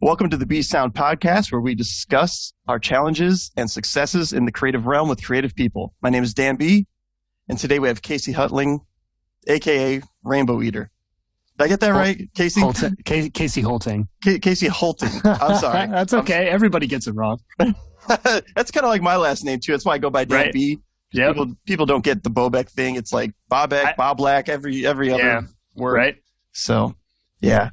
Welcome to the B Sound podcast, where we discuss our challenges and successes in the creative realm with creative people. My name is Dan B, and today we have Casey Hulteng, a.k.a. Rainbow Eater. Did I get that right, Casey? Casey Hulteng. Casey Hulteng. I'm sorry. That's okay. Everybody gets it wrong. That's kind of like my last name, too. That's why I go by Dan B. Yep. People don't get the Bobek thing. It's like Bobek, Boblak, every other word. Right. So, yeah.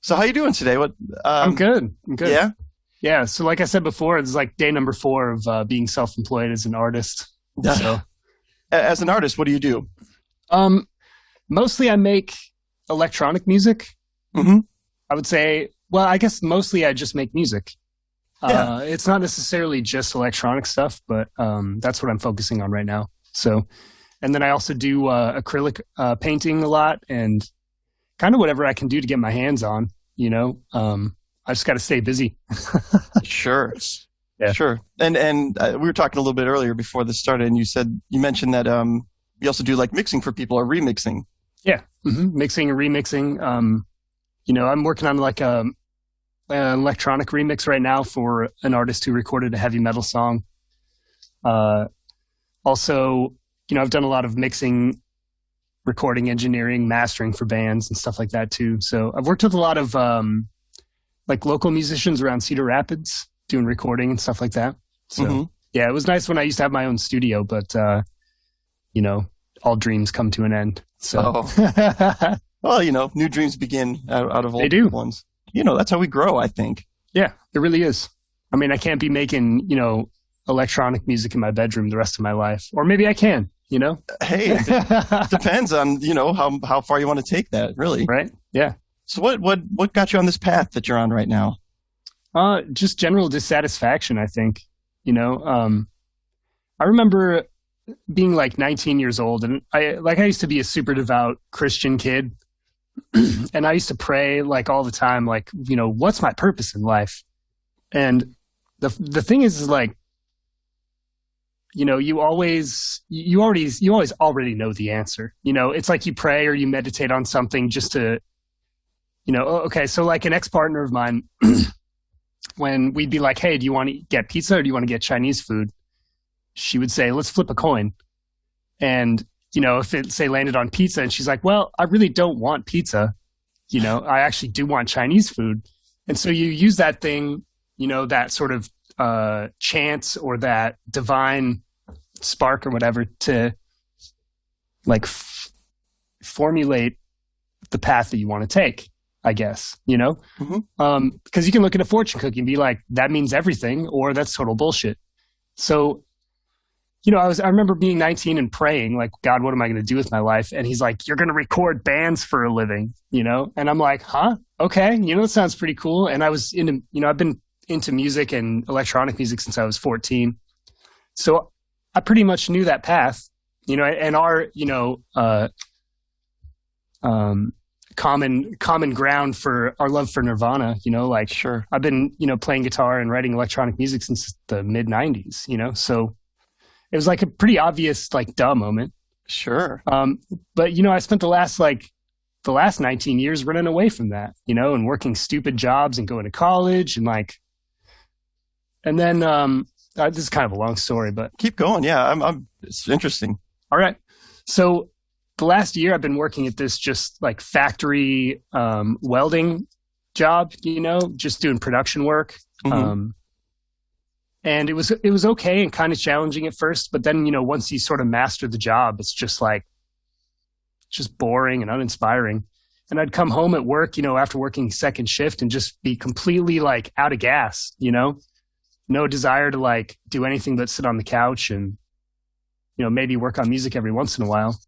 So how you doing today? I'm good. Yeah? Yeah. So like I said before, it's like day number 4 of being self-employed as an artist. So, as an artist, what do you do? Mostly I make electronic music. Mm-hmm. I would say, well, I guess mostly I just make music. Yeah. It's not necessarily just electronic stuff, but that's what I'm focusing on right now. So, and then I also do acrylic painting a lot and kind of whatever I can do to get my hands on, you know. I just got to stay busy. Sure. Yeah. Sure. And we were talking a little bit earlier before this started, and you mentioned that you also do like mixing for people or remixing. Yeah. Mm-hmm. Mixing and remixing. You know, I'm working on like an electronic remix right now for an artist who recorded a heavy metal song. Also, you know, I've done a lot of mixing, recording, engineering, mastering for bands and stuff like that too. So I've worked with a lot of like local musicians around Cedar Rapids doing recording and stuff like that. So yeah, it was nice when I used to have my own studio, but you know, all dreams come to an end. So well, you know, new dreams begin out of old ones. You know, that's how we grow, I think. Yeah, it really is. I mean, I can't be making, you know, electronic music in my bedroom the rest of my life. Or maybe I can, you know? Hey, it depends on, you know, how far you want to take that, really. Right? Yeah. So what got you on this path that you're on right now? Just general dissatisfaction, I think. You know, I remember being like 19 years old, and I used to be a super devout Christian kid. And I used to pray like all the time, like, you know, what's my purpose in life? And the thing is like, you know, you always already know the answer. You know, it's like you pray or you meditate on something just to, you know, okay. So like an ex-partner of mine, when we'd be like, hey, do you want to get pizza or do you want to get Chinese food? She would say, let's flip a coin. And, you know, if it, say, landed on pizza and she's like, well, I really don't want pizza. You know, I actually do want Chinese food. And so you use that thing, you know, that sort of chance or that divine spark or whatever to like formulate the path that you want to take, I guess, you know? Because you can look at a fortune cookie and be like, that means everything, or that's total bullshit. So, you know, I remember being 19 and praying, like, God, what am I going to do with my life? And he's like, you're going to record bands for a living, you know? And I'm like, huh? Okay. You know, that sounds pretty cool. And I was into, you know, I've been into music and electronic music since I was 14. So I pretty much knew that path, you know, and our, you know, common ground for our love for Nirvana, you know, like, sure. I've been, you know, playing guitar and writing electronic music since the mid 90s, you know, so it was like a pretty obvious, like, duh moment. Sure. But, you know, I spent the last 19 years running away from that, you know, and working stupid jobs and going to college and like, and then, this is kind of a long story, but. Keep going. Yeah. It's interesting. All right. So the last year I've been working at this just like factory, welding job, you know, just doing production work. And it was okay and kind of challenging at first, but then, you know, once you sort of master the job, it's just like, just boring and uninspiring. And I'd come home at work, you know, after working second shift and just be completely like out of gas, you know, no desire to like do anything but sit on the couch and, you know, maybe work on music every once in a while.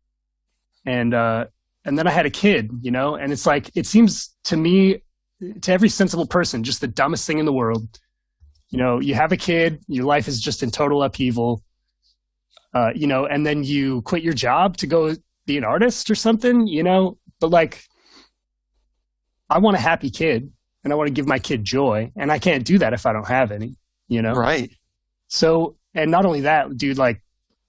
And then I had a kid, you know, and it's like, it seems to me, to every sensible person, just the dumbest thing in the world. You know, you have a kid, your life is just in total upheaval, you know, and then you quit your job to go be an artist or something, you know, but like, I want a happy kid and I want to give my kid joy, and I can't do that if I don't have any, you know? Right. So, and not only that, dude, like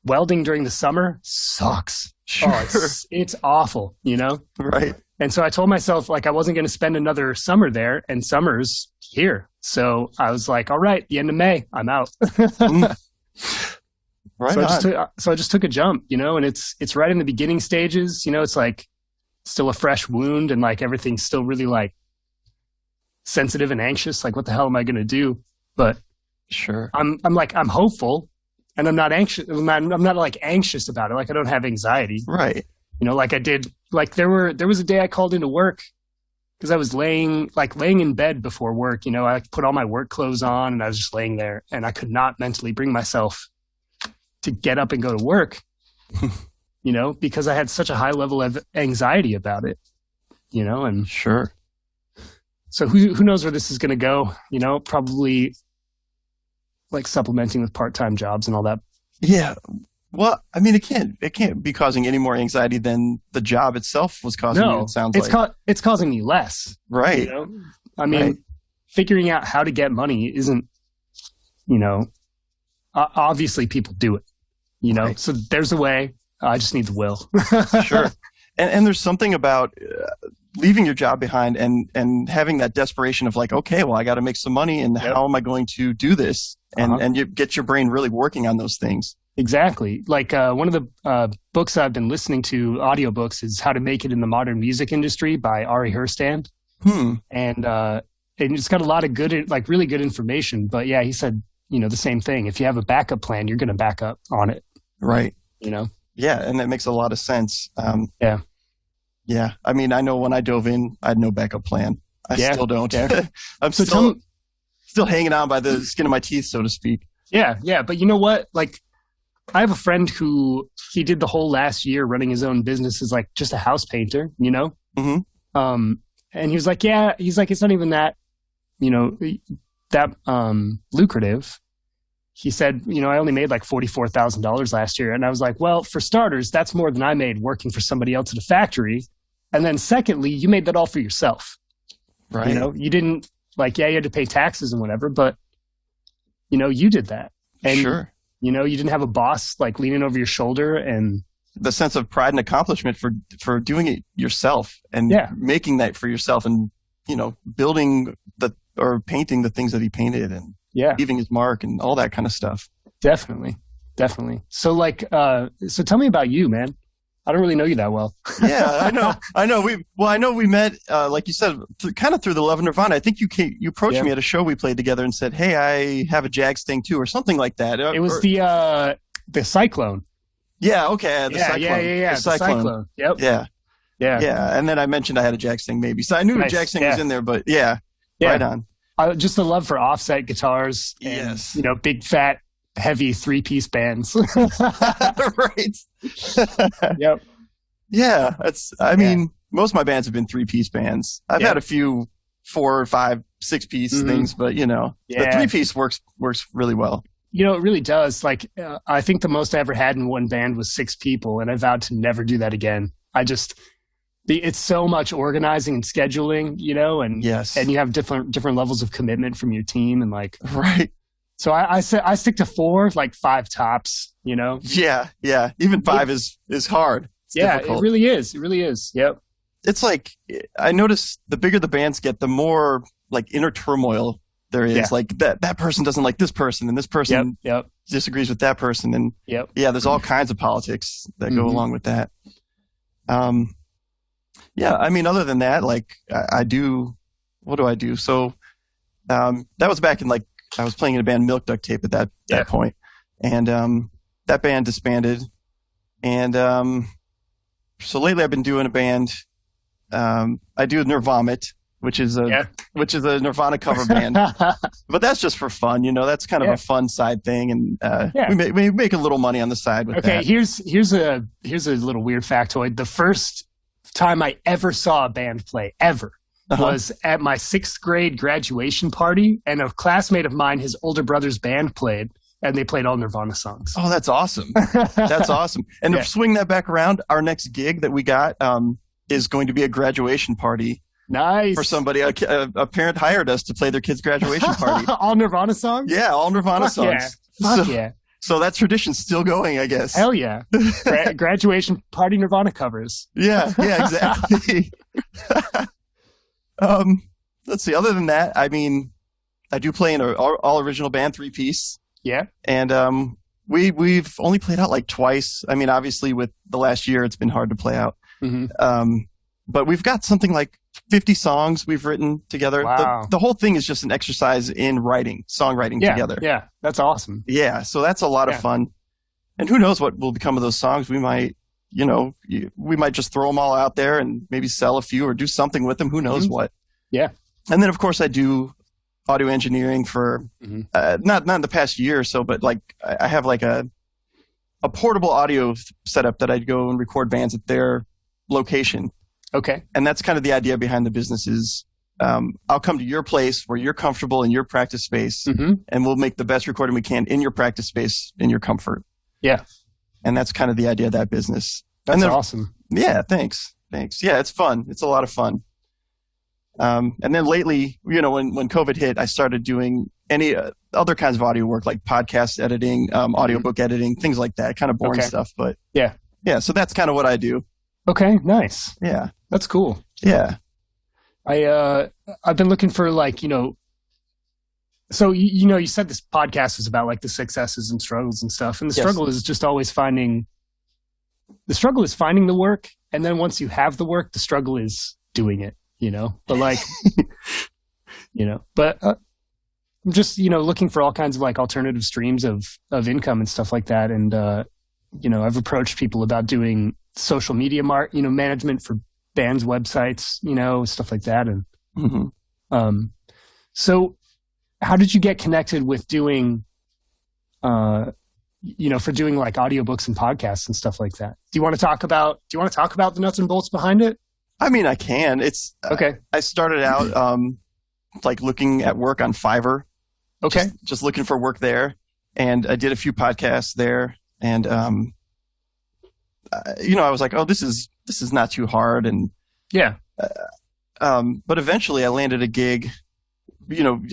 welding during the summer sucks. Sure. Oh, it's awful, you know? Right. And so I told myself like I wasn't going to spend another summer there, and summer's here. So I was like, all right, the end of May, I'm out. Right. So I just took a jump, and it's right in the beginning stages. It's like still a fresh wound, and like everything's still really like sensitive and anxious. Like, what the hell am I going to do? But sure, I'm hopeful, and I'm not anxious. I'm not like anxious about it. Like I don't have anxiety. Right. Like I did. Like there was a day I called into work because I was laying in bed before work. I put all my work clothes on, and I was just laying there, and I could not mentally bring myself to get up and go to work, because I had such a high level of anxiety about it, and sure. So who knows where this is going to go, probably like supplementing with part-time jobs and all that. Yeah. Well, I mean, it can't be causing any more anxiety than the job itself was causing you, it sounds like. It's causing me less. Right. I mean, figuring out how to get money isn't, obviously people do it. Right. So there's a way. I just need the will. Sure. And there's something about leaving your job behind and having that desperation of like, okay, well, I got to make some money, and how am I going to do this? And you get your brain really working on those things. Exactly. Like one of the books I've been listening to, audiobooks, is How to Make It in the Modern Music Industry by Ari Herstand. And it's got a lot of good, like really good information. But yeah, he said, the same thing. If you have a backup plan, you're going to back up on it. Right. Yeah, and that makes a lot of sense. Yeah. Yeah. I mean, I know when I dove in, I had no backup plan. I still don't. Yeah. I'm still hanging on by the skin of my teeth, so to speak. Yeah. Yeah. But you know what? Like, I have a friend who he did the whole last year running his own business as like just a house painter, Mm-hmm. And he was like, it's not even that, lucrative. He said, I only made like $44,000 last year. And I was like, well, for starters, that's more than I made working for somebody else at a factory. And then secondly, you made that all for yourself. Right. You didn't you had to pay taxes and whatever, but you did that. And, sure. you didn't have a boss like leaning over your shoulder, and the sense of pride and accomplishment for doing it yourself and making that for yourself, and, building or painting the things that he painted, and leaving his mark and all that kind of stuff. Definitely. So so tell me about you, man. I don't really know you that well. Yeah, I know. I know we met, like you said, kind of through the Love of Nirvana. I think you approached me at a show we played together and said, "Hey, I have a Jag Sting too," or something like that. It was the Cyclone. Yeah. Okay. The Cyclone. Yeah. The Cyclone. Yep. Yeah. And then I mentioned I had a Jag Sting maybe, so I knew a Jag Sting was in there, but right on. Just the love for offset guitars. And, big fat, heavy 3-piece bands. Right. Yep. Yeah. I mean, most of my bands have been 3-piece bands. I've had a few 4 or 5, 6-piece things, but the 3-piece works really well. It really does. Like, I think the most I ever had in one band was 6 people, and I vowed to never do that again. It's so much organizing and scheduling, and and you have different levels of commitment from your team, and like right. So I stick to 4, like 5 tops, Yeah. Even 5 is hard. It's difficult. It really is. It really is. Yep. It's like, I notice the bigger the bands get, the more like inner turmoil there is. Yeah. Like that person doesn't like this person, and this person disagrees with that person, and there's all kinds of politics that go along with that. I mean, other than that, like what do I do? So that was back in I was playing in a band, Milk Duct Tape, at that point. And that band disbanded. And so lately I've been doing a band. I do Nirvomit, which is a Nirvana cover band. But that's just for fun, that's kind of a fun side thing. And we make a little money on the side with that. Here's a little weird factoid. The first time I ever saw a band play, ever, was at my 6th grade graduation party, and a classmate of mine, his older brother's band played, and they played all Nirvana songs. Oh, that's awesome. That's awesome. And to swing that back around, our next gig that we got is going to be a graduation party. Nice. For somebody. A parent hired us to play their kid's graduation party. All Nirvana songs? Yeah, all Nirvana songs. Fuck yeah. So that tradition's still going, I guess. Hell yeah. Graduation party Nirvana covers. Yeah, exactly. Let's see. Other than that, I mean, I do play in an all original band 3-piece. Yeah. And we've only played out like twice. I mean, obviously with the last year, it's been hard to play out. Mm-hmm. But we've got something like 50 songs we've written together. Wow. The whole thing is just an exercise in songwriting together. Yeah, that's awesome. Yeah, so that's a lot of fun. And who knows what will become of those songs? We might, we might just throw them all out there and maybe sell a few or do something with them. Who knows what? Yeah. And then, of course, I do audio engineering for not in the past year or so, but like I have like a portable audio setup that I'd go and record bands at their location. Okay. And that's kind of the idea behind the business is I'll come to your place where you're comfortable in your practice space, and we'll make the best recording we can in your practice space in your comfort. Yeah. And that's kind of the idea of that business. That's awesome. Yeah, thanks. Yeah, it's fun. It's a lot of fun. And then lately, when COVID hit, I started doing any other kinds of audio work like podcast editing, audiobook editing, things like that, kind of boring stuff. But yeah, so that's kind of what I do. Okay, nice. Yeah. That's cool. Yeah. I've been looking for so you said this podcast is about like the successes and struggles and stuff, and the struggle is just always finding the work, and then once you have the work, the struggle is doing it, but like I'm just looking for all kinds of like alternative streams of income and stuff like that, and I've approached people about doing social media management for bands' websites, stuff like that, and so how did you get connected with doing for doing like audiobooks and podcasts and stuff like that? Do you want to talk about the nuts and bolts behind it? I mean, I can. It's okay. I started out like looking at work on Fiverr. Okay. Just looking for work there, and I did a few podcasts there, and I was like, oh, this is not too hard, and but eventually I landed a gig.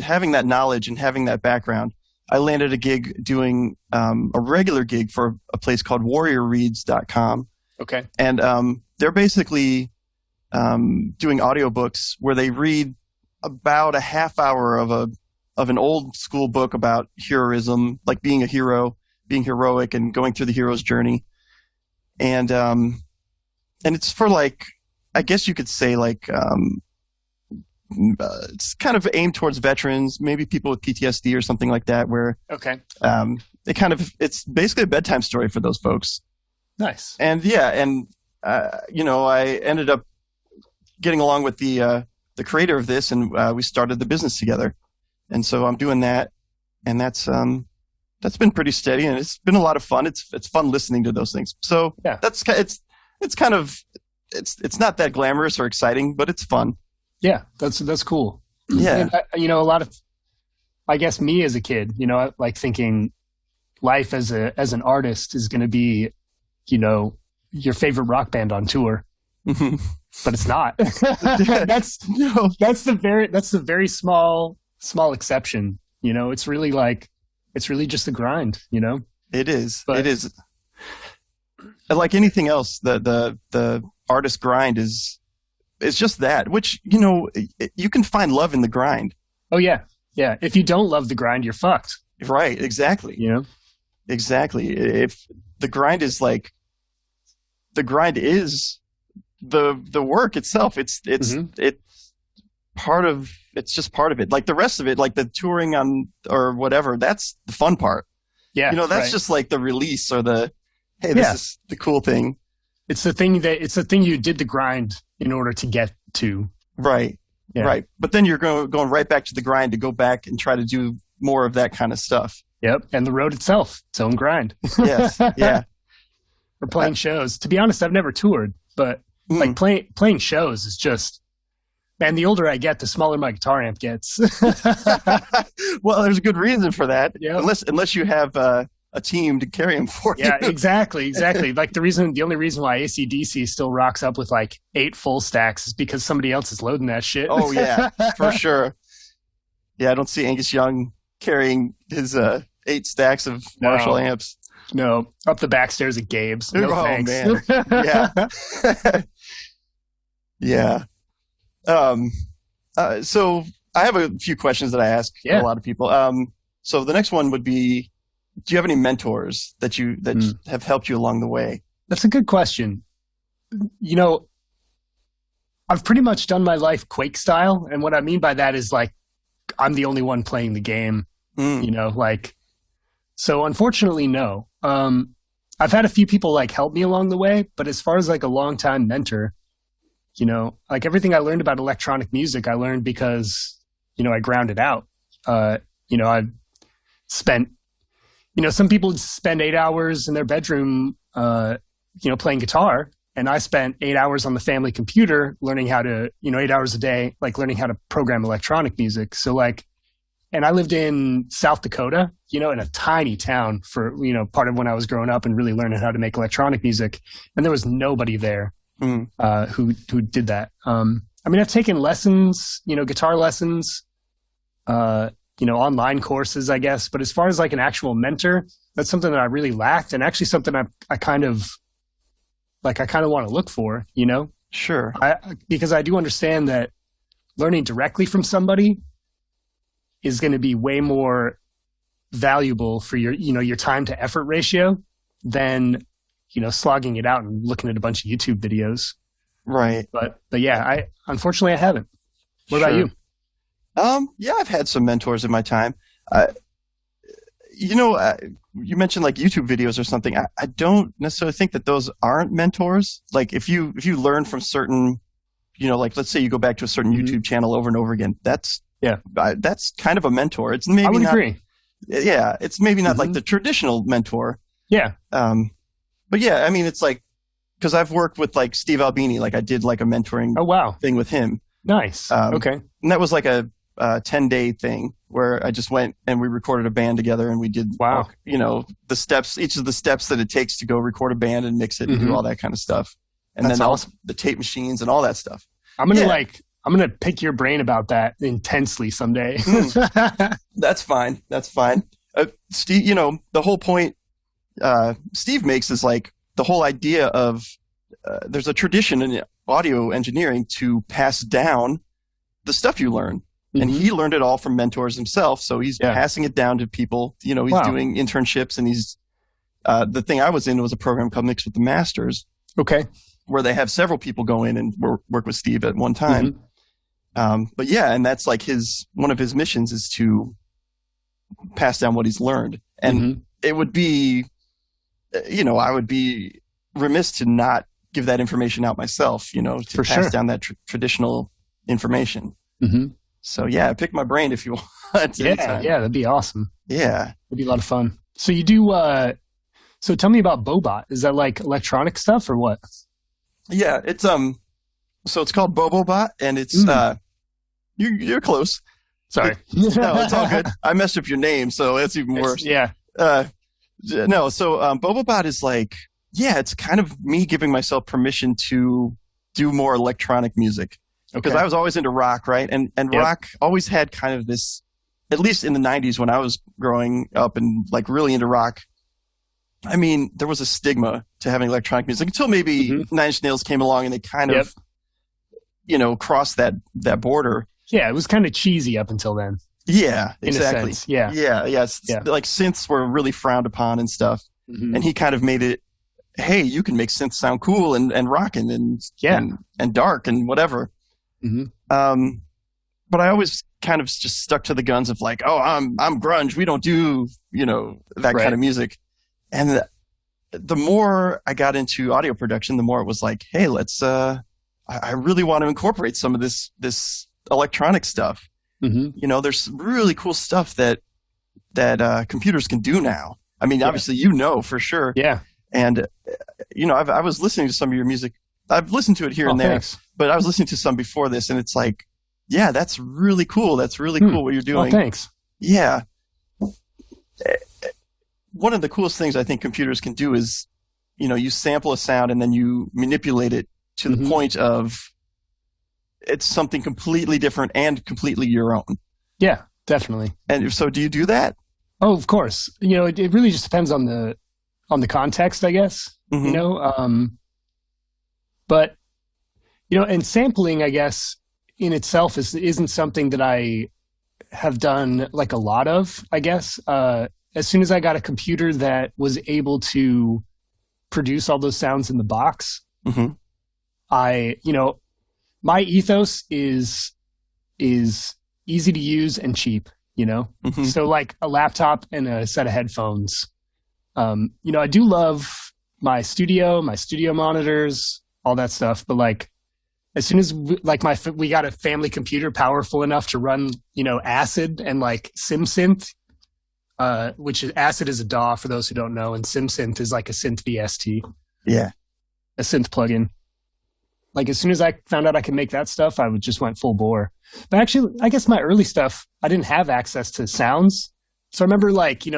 Having that knowledge and having that background, I landed a gig doing a regular gig for a place called warriorreads.com. Okay. And they're basically doing audiobooks where they read about a half hour of an old school book about heroism, like being a hero, being heroic and going through the hero's journey. And it's for like, I guess you could say like, it's kind of aimed towards veterans, maybe people with PTSD or something like that, where it's basically a bedtime story for those folks. Nice. And I ended up getting along with the creator of this, and we started the business together. And so I'm doing that, and that's been pretty steady, and it's been a lot of fun. It's fun listening to those things. So it's not that glamorous or exciting, but it's fun. Yeah, that's cool. Yeah. And, a lot of, I guess me as a kid, like thinking life as an artist is going to be, your favorite rock band on tour, but it's not. That's the very small exception. It's really just the grind. It is. It is. Like anything else, the artist grind is. It's just that, which, you can find love in the grind. Oh, yeah. Yeah. If you don't love the grind, you're fucked. Right. Exactly. Exactly. If the grind is the work itself. It's part of it. Like the rest of it, like the touring on or whatever, that's the fun part. Yeah. That's just like the release or this is the cool thing. It's the thing you did the grind in order to get to. Right. Yeah. Right. But then you're going right back to the grind to go back and try to do more of that kind of stuff. Yep. And the road itself, its own grind. Yes. Yeah. Or playing shows. To be honest, I've never toured, but like playing shows is just, man, the older I get, the smaller my guitar amp gets. Well, there's a good reason for that. Yeah. Unless you have a team to carry them for you. Yeah, exactly. Like the only reason why AC/DC still rocks up with like 8 full stacks is because somebody else is loading that shit. Oh yeah, for sure. Yeah, I don't see Angus Young carrying his 8 stacks of Marshall amps. No, up the back stairs at Gabe's. No thanks. Man. Yeah. Yeah. Um, so I have a few questions that I ask a lot of people. So the next one would be, do you have any mentors that have helped you along the way? That's a good question. You know, I've pretty much done my life Quake style. And what I mean by that is like, I'm the only one playing the game, you know, like, so unfortunately, no. I've had a few people like help me along the way, but as far as like a longtime mentor, you know, like everything I learned about electronic music, I learned because, you know, I grounded out. You know, I spent, you know, some people spend 8 hours in their bedroom, you know, playing guitar. And I spent 8 hours on the family computer learning how to, you know, 8 hours a day, like learning how to program electronic music. So like, and I lived in South Dakota, you know, in a tiny town for, you know, part of when I was growing up and really learning how to make electronic music. And there was nobody there who did that. I mean, I've taken lessons, you know, guitar lessons, you know, online courses, I guess. But as far as like an actual mentor, that's something that I really lacked, and actually something I kind of want to look for, you know? Sure. Because I do understand that learning directly from somebody is going to be way more valuable for your, you know, your time to effort ratio than, you know, slogging it out and looking at a bunch of YouTube videos. Right. But yeah, unfortunately I haven't. What about you? Yeah, I've had some mentors in my time. You know, you mentioned like YouTube videos or something. I don't necessarily think that those aren't mentors. Like if you learn from certain, you know, like let's say you go back to a certain YouTube channel over and over again, that's kind of a mentor. It's maybe I would agree. Yeah, it's maybe not like the traditional mentor. Yeah. But yeah, I mean, it's like, because I've worked with like Steve Albini, like I did like a mentoring thing with him. Nice. Okay. And that was like a 10-day thing where I just went and we recorded a band together and we did, you know, the steps, each of the steps that it takes to go record a band and mix it and do all that kind of stuff. And that's then awesome. the tape machines and all that stuff. I'm going to pick your brain about that intensely someday. That's fine. That's fine. Steve, you know, the whole point Steve makes is like the whole idea of there's a tradition in audio engineering to pass down the stuff you learn. And he learned it all from mentors himself. So he's passing it down to people. You know, he's doing internships, and he's the thing I was in was a program called Mix with the Masters. Okay. Where they have several people go in and work with Steve at one time. But yeah, and that's like one of his missions is to pass down what he's learned. And it would be, you know, I would be remiss to not give that information out myself, you know, to pass down that traditional information. So yeah, pick my brain if you want. Yeah, that'd be awesome. Yeah. It'd be a lot of fun. So you do, so tell me about Bobobot. Is that like electronic stuff or what? Yeah, it's, so it's called Bobobot, and it's, you're close. Sorry. No, it's all good. I messed up your name, so it's even worse. No, so Bobobot is like, it's kind of me giving myself permission to do more electronic music. Because I was always into rock, right? And rock always had kind of this, at least in the 90s when I was growing up and like really into rock, I mean, there was a stigma to having electronic music until maybe Nine Inch Nails came along and they kind of, you know, crossed that border. Yeah, it was kind of cheesy up until then. Yeah, exactly. In a sense. Yeah. Like synths were really frowned upon and stuff. And he kind of made it, hey, you can make synths sound cool and rockin' and dark and whatever. But I always kind of just stuck to the guns of like, oh, I'm grunge. We don't do, you know, that kind of music. And the more I got into audio production, the more it was like, hey, let's, I really want to incorporate some of this electronic stuff. You know, there's really cool stuff that computers can do now. I mean, obviously, you know, for sure. Yeah. And, you know, I was listening to some of your music. I've listened to it here and there, but I was listening to some before this, and it's like, yeah, that's really cool. That's really cool what you're doing. Thanks. Yeah. One of the coolest things I think computers can do is, you know, you sample a sound and then you manipulate it to the point of it's something completely different and completely your own. Yeah, definitely. And so do you do that? Oh, of course. You know, it really just depends on the context, I guess, you know? But, you know, and sampling, I guess, in itself isn't something that I have done like a lot of, I guess. As soon as I got a computer that was able to produce all those sounds in the box, Mm-hmm. My ethos is easy to use and cheap, Mm-hmm. So like a laptop and a set of headphones. I do love my studio monitors, all that stuff. But like, as soon as we got a family computer powerful enough to run, Acid and like SimSynth, which is Acid is a DAW for those who don't know, and SimSynth is like a synth VST. Yeah. A synth plugin. Like as soon as I found out I could make that stuff, I just went full bore. But actually, I guess my early stuff, I didn't have access to sounds. So I remember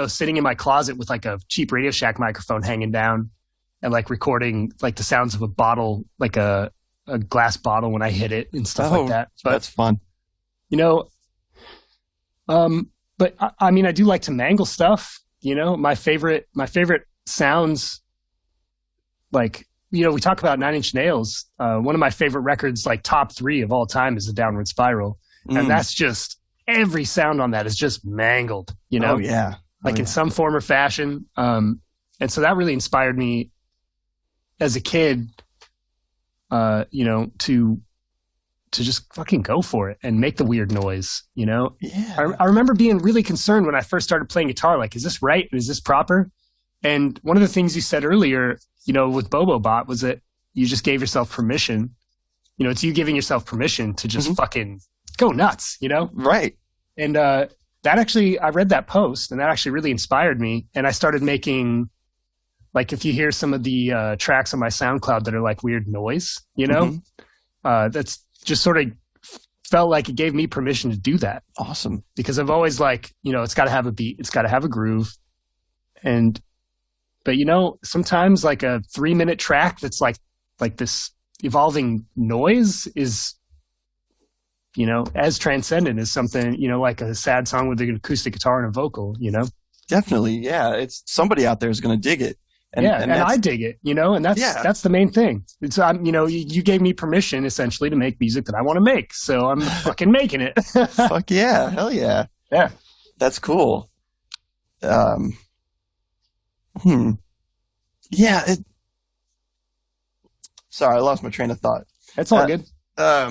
sitting in my closet with like a cheap Radio Shack microphone hanging down and like recording like the sounds of a bottle, like a glass bottle when I hit it and stuff like that. But that's fun. But I mean, I do like to mangle stuff. My favorite sounds, like, we talk about Nine Inch Nails. One of my favorite records, like top 3 of all time, is The Downward Spiral. And that's just, every sound on that is just mangled, Oh, yeah. In some form or fashion. And so that really inspired me as a kid, to just fucking go for it and make the weird noise, Yeah. I remember being really concerned when I first started playing guitar, like, is this right? Is this proper? And one of the things you said earlier, with Bobobot was that you just gave yourself permission. It's you giving yourself permission to just fucking go nuts, Right. And that actually, I read that post and that actually really inspired me. And I started making, like, if you hear some of the tracks on my SoundCloud that are like weird noise, that's just sort of felt like it gave me permission to do that. Awesome. Because I've always it's got to have a beat. It's got to have a groove. But sometimes like a 3-minute track that's like this evolving noise is, as transcendent as something, like a sad song with an acoustic guitar and a vocal, Definitely. Yeah. It's somebody out there is going to dig it. And I dig it, and that's the main thing. It's, you gave me permission essentially to make music that I want to make. So I'm fucking making it. Fuck yeah. Hell yeah. Yeah. That's cool. Yeah. Sorry, I lost my train of thought. That's all good. I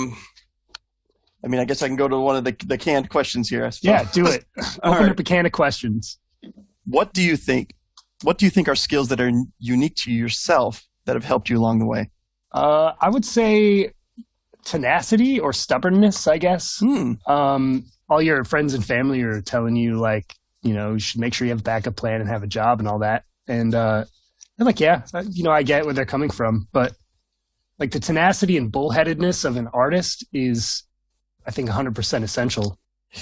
mean, I guess I can go to one of the canned questions here. I suppose. Yeah, do it. Open up a can of questions. What do you think are skills that are unique to yourself that have helped you along the way? I would say tenacity or stubbornness, I guess. All your friends and family are telling you, like, you should make sure you have a backup plan and have a job and all that. And I'm like, yeah, I get where they're coming from. But like the tenacity and bullheadedness of an artist is, I think, 100% essential.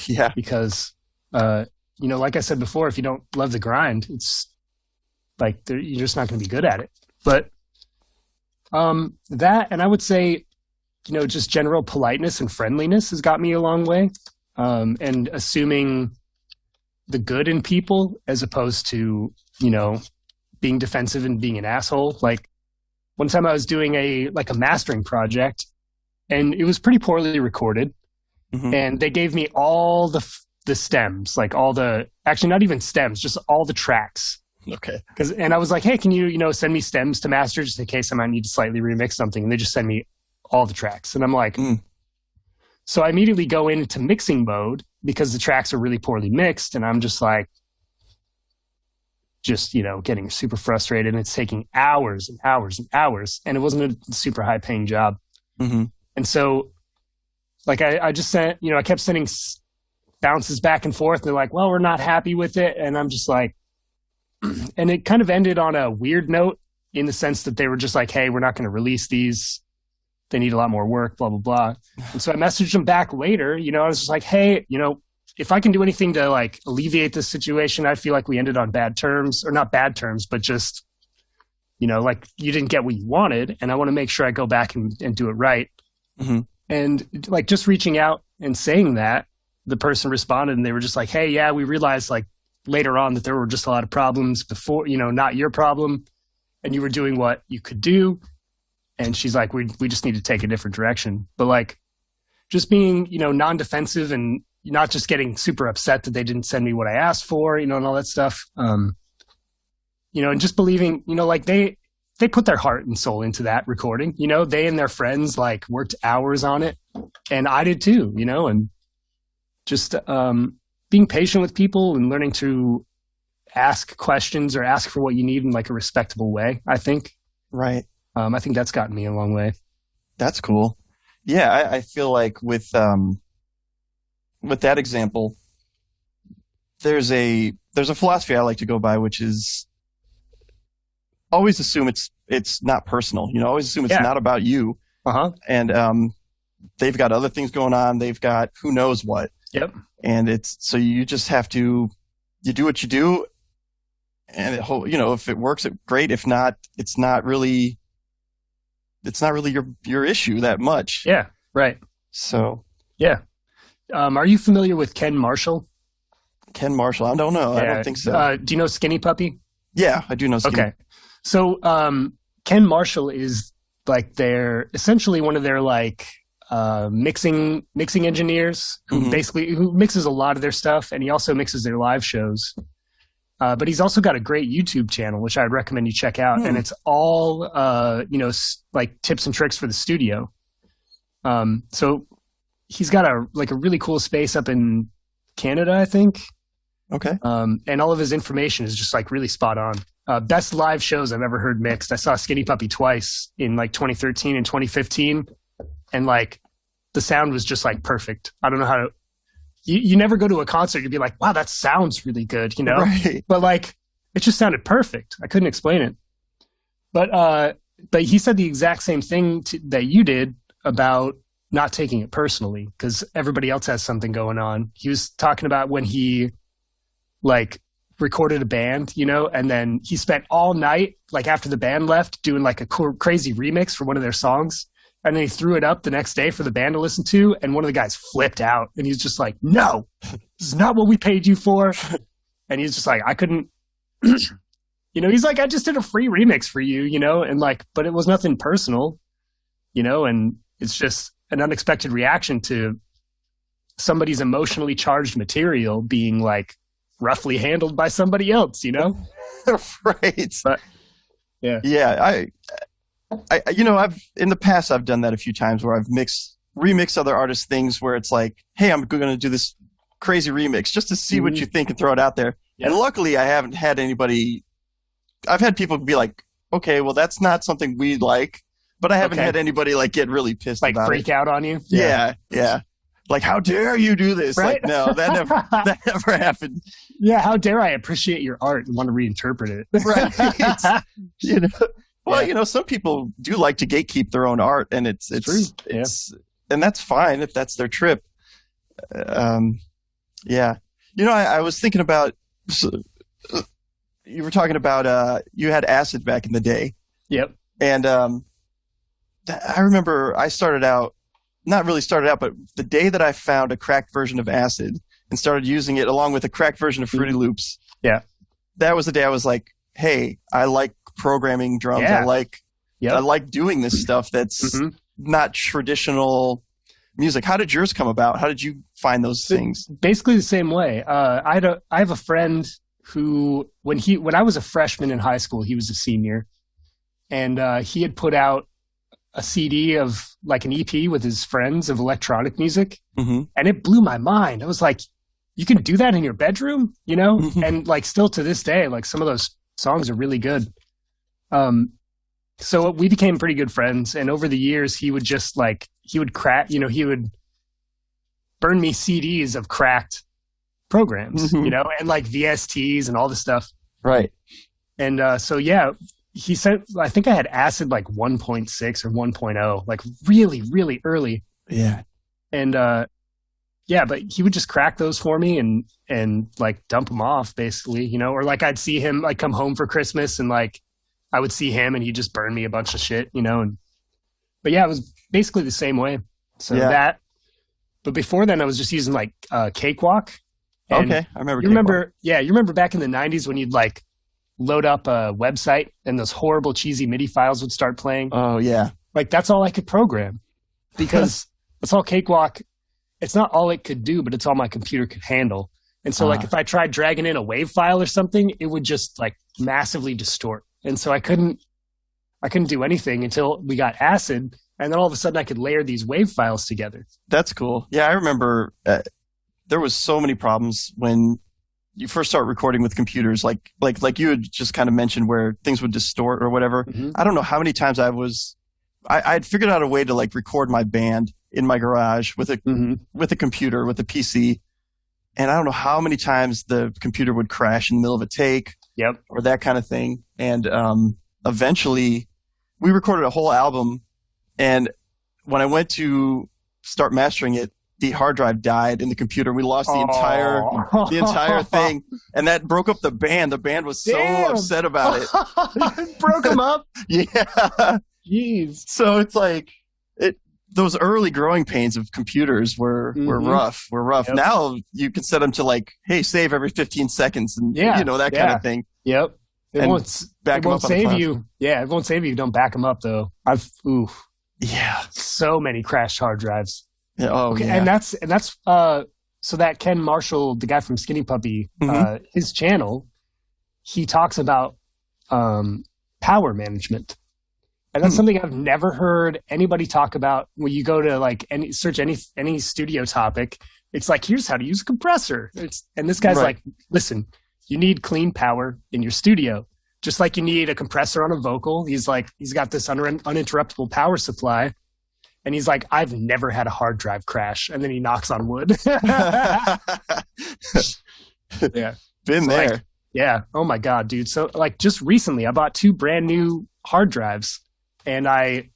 Yeah. Because, like I said before, if you don't love the grind, it's like you're just not going to be good at it. But that, and I would say, just general politeness and friendliness has got me a long way. And assuming the good in people as opposed to, being defensive and being an asshole. Like one time I was doing a mastering project and it was pretty poorly recorded. And they gave me all the stems, like actually not even stems, just all the tracks. Okay. And I was like, hey, can you, send me stems to master just in case I might need to slightly remix something? And they just send me all the tracks. And I'm like, So I immediately go into mixing mode because the tracks are really poorly mixed. And I'm just like, getting super frustrated. And it's taking hours and hours and hours. And it wasn't a super high paying job. And so like I just sent, I kept sending bounces back and forth. And they're like, well, we're not happy with it. And I'm just like, and it kind of ended on a weird note in the sense that they were just like, hey, we're not going to release these. They need a lot more work, blah, blah, blah. And so I messaged them back later. I was just like, hey, if I can do anything to like alleviate this situation, I feel like we ended on bad terms, or not bad terms, but just, like you didn't get what you wanted. And I want to make sure I go back and do it right. And like just reaching out and saying that, the person responded and they were just like, hey, yeah, we realized like later on that there were just a lot of problems before, not your problem. And you were doing what you could do. And she's like, we just need to take a different direction. But like just being, non-defensive and not just getting super upset that they didn't send me what I asked for, and all that stuff. And just believing, like they put their heart and soul into that recording. They and their friends like worked hours on it, and I did too. And just being patient with people and learning to ask questions or ask for what you need in like a respectable way, I think. Right. I think that's gotten me a long way. That's cool. Yeah, I feel like with that example, there's a philosophy I like to go by, which is always assume it's not personal. Always assume it's not about you. And they've got other things going on. They've got who knows what. Yep. And so you just have to do what you do, and if it works, great. If not, it's not really your issue that much. Yeah. Right. So. Yeah. Are you familiar with Ken Marshall? Ken Marshall? I don't know. Yeah. I don't think so. Do you know Skinny Puppy? Yeah, I do know Skinny. Okay. So Ken Marshall is like essentially one of their like mixing engineers who who mixes a lot of their stuff, and he also mixes their live shows. But he's also got a great YouTube channel, which I'd recommend you check out, and it's all like tips and tricks for the studio. So he's got a really cool space up in Canada, I think. Okay. And all of his information is just like really spot on. Best live shows I've ever heard mixed. I saw Skinny Puppy twice in like 2013 and 2015, and like the sound was just like perfect. I don't know how to. You never go to a concert, you'd be like, wow, that sounds really good, Right. But like it just sounded perfect. I couldn't explain it. But he said the exact same thing that you did about not taking it personally because everybody else has something going on. He was talking about when he like recorded a band, and then he spent all night, like after the band left, doing like a crazy remix for one of their songs. And then he threw it up the next day for the band to listen to. And one of the guys flipped out and he's just like, no, this is not what we paid you for. And he's just like, I couldn't, he's like, I just did a free remix for you, and like, but it was nothing personal, and it's just an unexpected reaction to somebody's emotionally charged material being like roughly handled by somebody else, Right. But, yeah. Yeah. I've in the past I've done that a few times where I've remixed other artists' things where it's like, hey, I'm going to do this crazy remix just to see what you think and throw it out there. Yeah. And luckily, I haven't had anybody. I've had people be like, okay, well, that's not something we like, but I haven't had anybody like get really pissed like about freak out on you. Yeah. Like, how dare you do this? Right? Like, no, that never happened. Yeah, how dare I appreciate your art and want to reinterpret it? Right. Well, some people do like to gatekeep their own art, and it's and that's fine if that's their trip. Yeah. I was thinking about, you were talking about, you had acid back in the day. Yep. And I remember I not really started out, but the day that I found a cracked version of acid and started using it along with a cracked version of Fruity Loops. Yeah. That was the day I was like, hey, I like programming drums. Yeah. I like doing this stuff that's not traditional music. How did yours come about? How did you find those things? Basically the same way. I have a friend who, when I was a freshman in high school, he was a senior, and he had put out a CD of like an EP with his friends of electronic music, and it blew my mind. I was like, you can do that in your bedroom, and like still to this day, like some of those songs are really good. So we became pretty good friends, and over the years he would just like, he would he would burn me CDs of cracked programs, and like VSTs and all this stuff. Right. And so he said, I think I had acid like 1.6 or 1.0, like really, really early. Yeah. And but he would just crack those for me and like dump them off basically, or like I'd see him like come home for Christmas and like I would see him and he'd just burn me a bunch of shit, but yeah, it was basically the same way. So but before then I was just using like Cakewalk. Okay. I remember. You remember back in the 90s when you'd like load up a website and those horrible cheesy MIDI files would start playing. Oh yeah. Like that's all I could program because That's all Cakewalk. It's not all it could do, but it's all my computer could handle. And so like if I tried dragging in a WAV file or something, it would just like massively distort. And so I couldn't do anything until we got Acid. And then all of a sudden I could layer these WAV files together. That's cool. Yeah, I remember there was so many problems when you first start recording with computers, like you had just kind of mentioned where things would distort or whatever. Mm-hmm. I don't know how many times I'd figured out a way to like record my band in my garage with a computer, with a PC. And I don't know how many times the computer would crash in the middle of a take or that kind of thing. And eventually we recorded a whole album. And when I went to start mastering it, the hard drive died in the computer. We lost the entire thing. And that broke up the band. The band was so upset about it. Broke them up? Yeah. Jeez. So it's like those early growing pains of computers were rough. Yep. Now you can set them to like, hey, save every 15 seconds and that kind of thing. Yep. It won't save you. Yeah, it won't save you. Don't back them up though. So many crashed hard drives. Yeah, okay, and that's so that Ken Marshall, the guy from Skinny Puppy, his channel, he talks about power management. And that's something I've never heard anybody talk about. When you go to like search any studio topic, it's like, here's how to use a compressor. And this guy's like, listen, you need clean power in your studio, just like you need a compressor on a vocal. He's like, he's got this uninterruptible power supply. And he's like, I've never had a hard drive crash. And then he knocks on wood. Yeah. Been there. Like, yeah. Oh my God, dude. So like just recently I bought 2 brand new hard drives. And I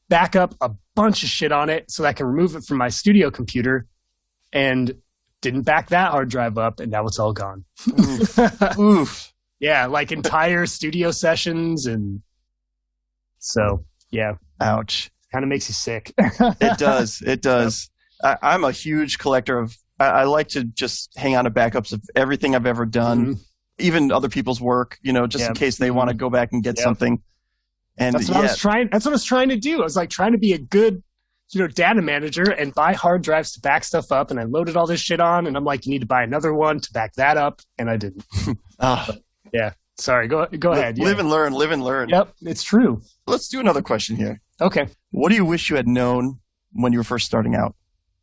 back up a bunch of shit on it so that I can remove it from my studio computer, and didn't back that hard drive up, and now it's all gone. Oof. Yeah, like entire studio sessions, and so, yeah. Ouch. Kind of makes you sick. It does. It does. I'm a huge collector of – I like to just hang on to backups of everything I've ever done, even other people's work, just in case they want to go back and get something. And that's what I was trying to do. I was like trying to be a good, data manager and buy hard drives to back stuff up. And I loaded all this shit on, and I'm like, you need to buy another one to back that up. And I didn't. Yeah. Sorry. Go ahead. Live and learn. Live and learn. Yep. It's true. Let's do another question here. Okay. What do you wish you had known when you were first starting out?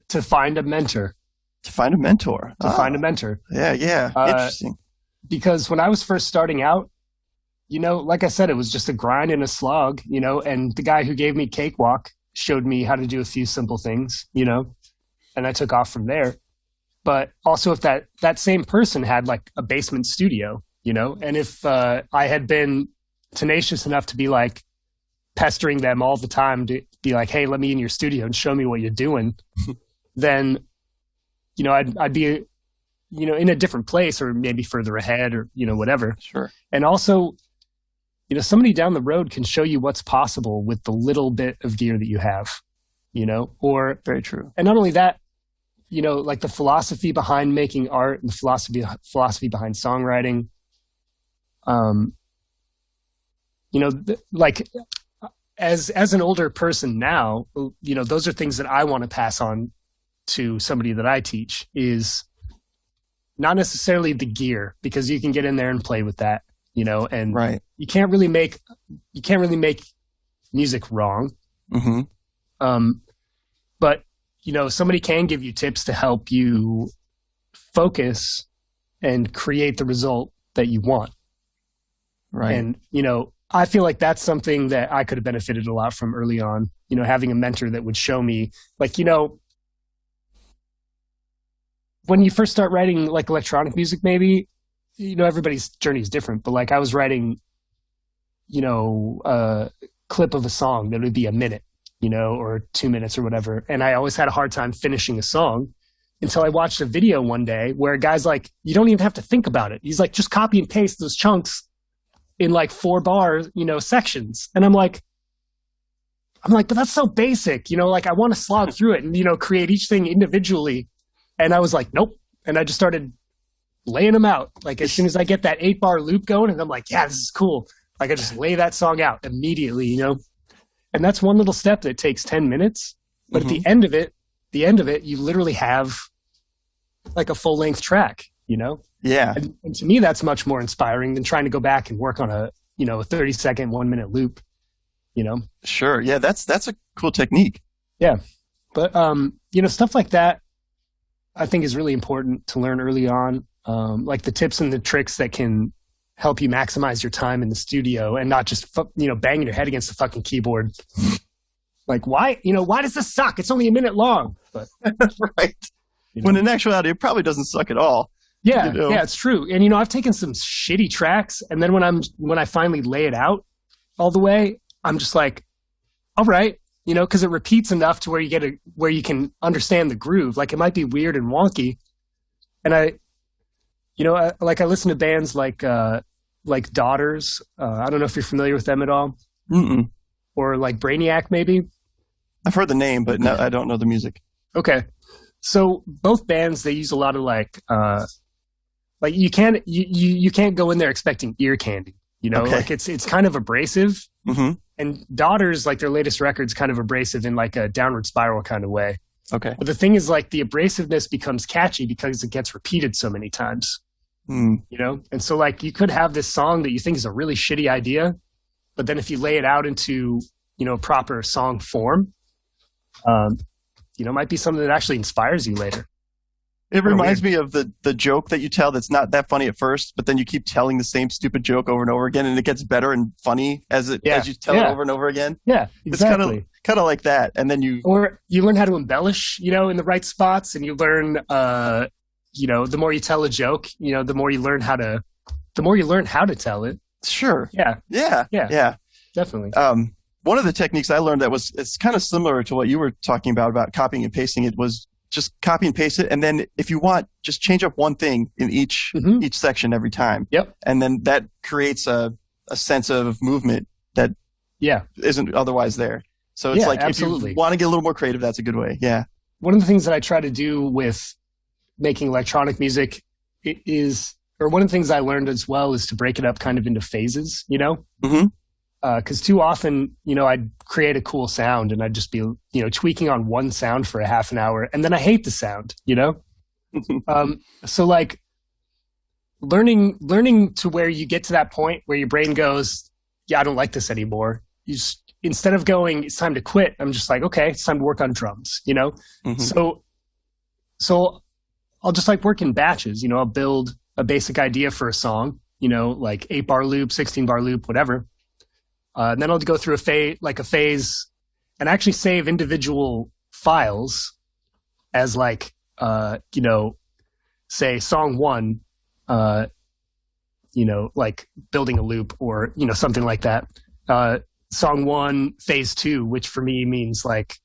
To find a mentor. To find a mentor. Find a mentor. Yeah. Interesting. Because when I was first starting out, like I said, it was just a grind and a slog, and the guy who gave me Cakewalk showed me how to do a few simple things, and I took off from there. But also if that same person had like a basement studio, and if I had been tenacious enough to be like pestering them all the time to be like, hey, let me in your studio and show me what you're doing, then, I'd be, in a different place or maybe further ahead or, whatever. Sure. And also, somebody down the road can show you what's possible with the little bit of gear that you have, or very true. And not only that, like the philosophy behind making art and the philosophy behind songwriting, like as an older person now, those are things that I want to pass on to somebody that I teach, is not necessarily the gear, because you can get in there and play with that. And you can't really make music wrong. But somebody can give you tips to help you focus and create the result that you want. Right. And I feel like that's something that I could have benefited a lot from early on. Having a mentor that would show me, like, when you first start writing like electronic music, maybe. Everybody's journey is different, but like I was writing, a clip of a song that would be a minute, or 2 minutes or whatever. And I always had a hard time finishing a song until I watched a video one day where a guy's like, you don't even have to think about it. He's like, just copy and paste those chunks in like 4 bar, sections. And I'm like, but that's so basic, like I want to slog through it and, create each thing individually. And I was like, nope. And I just started laying them out. Like as soon as I get that 8 bar loop going, and I'm like, yeah, this is cool. Like I just lay that song out immediately, And that's one little step that takes 10 minutes. But at the end of it, you literally have like a full length track, you know? Yeah. And to me, that's much more inspiring than trying to go back and work on a 30-second, 1-minute loop, you know? Sure. Yeah. That's a cool technique. Yeah. But, stuff like that, I think is really important to learn early on. Like the tips and the tricks that can help you maximize your time in the studio and not just, banging your head against the fucking keyboard. Like, why does this suck? It's only a minute long. But, right. When in actuality, it probably doesn't suck at all. Yeah, yeah, it's true. And, I've taken some shitty tracks, and then when I finally lay it out all the way, I'm just like, all right, because it repeats enough to where you can understand the groove. Like, it might be weird and wonky. And I listen to bands like Daughters. I don't know if you're familiar with them at all. Mm-mm. Or like Brainiac, maybe. I've heard the name, but no, I don't know the music. Okay. So both bands, they use a lot of you can't go in there expecting ear candy, okay. Like it's kind of abrasive. Mm-hmm. And Daughters, like their latest record's kind of abrasive in like a downward spiral kind of way. Okay. But the thing is, like, the abrasiveness becomes catchy because it gets repeated so many times. And so like you could have this song that you think is a really shitty idea, but then if you lay it out into, proper song form, might be something that actually inspires you later. It reminds me of the joke that you tell that's not that funny at first, but then you keep telling the same stupid joke over and over again, and it gets better and funny as you tell it over and over again. Yeah, exactly. It's kind of like that, and then you learn how to embellish, in the right spots, and you learn, the more you tell a joke, the more you learn how to tell it. Sure. Yeah, definitely. One of the techniques I learned it's kind of similar to what you were talking about copying and pasting it was just copy and paste it. And then if you want, just change up one thing in each section every time. Yep. And then that creates a sense of movement that isn't otherwise there. So it's absolutely. If you want to get a little more creative, that's a good way. Yeah. One of the things that I try to do with making electronic music one of the things I learned as well is to break it up kind of into phases, Mm-hmm. Because too often, I'd create a cool sound and I'd just be, tweaking on one sound for a half an hour. And then I hate the sound, So like learning to where you get to that point where your brain goes, yeah, I don't like this anymore. You just, instead of going, it's time to quit, I'm just like, okay, it's time to work on drums, Mm-hmm. So I'll just like work in batches, I'll build a basic idea for a song, like 8-bar loop, 16-bar loop, whatever. And then I'll go through a phase and actually save individual files as like, say song 1, like building a loop or, something like that. Song 1, phase 2, which for me means like